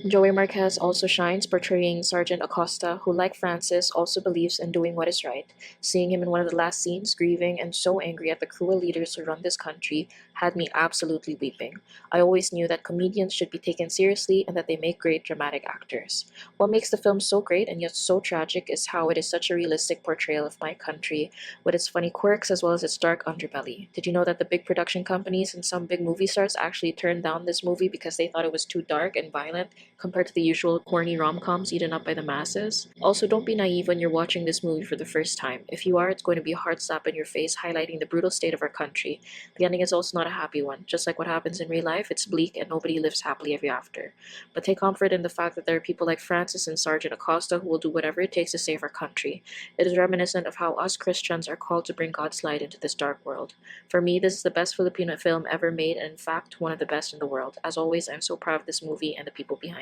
Joey Marquez also shines portraying Sergeant Acosta, who, like Francis, also believes in doing what is right. Seeing him in one of the last scenes, grieving and so angry at the cruel leaders who run this country, had me absolutely weeping. I always knew that comedians should be taken seriously and that they make great dramatic actors. What makes the film so great and yet so tragic is how it is such a realistic portrayal of my country, with its funny quirks as well as its dark underbelly. Did you know that the big production companies and some big movie stars actually turned down this movie because they thought it was too dark and violent compared to the usual corny rom-coms eaten up by the masses? Also, don't be naive when you're watching this movie for the first time. If you are, it's going to be a hard slap in your face, highlighting the brutal state of our country. The ending is also not a happy one. Just like what happens in real life, it's bleak and nobody lives happily ever after. But take comfort in the fact that there are people like Francis and Sergeant Acosta who will do whatever it takes to save our country. It is reminiscent of how us Christians are called to bring God's light into this dark world. For me, this is the best Filipino film ever made, and in fact, one of the best in the world. As always, I'm so proud of this movie and the people behind it.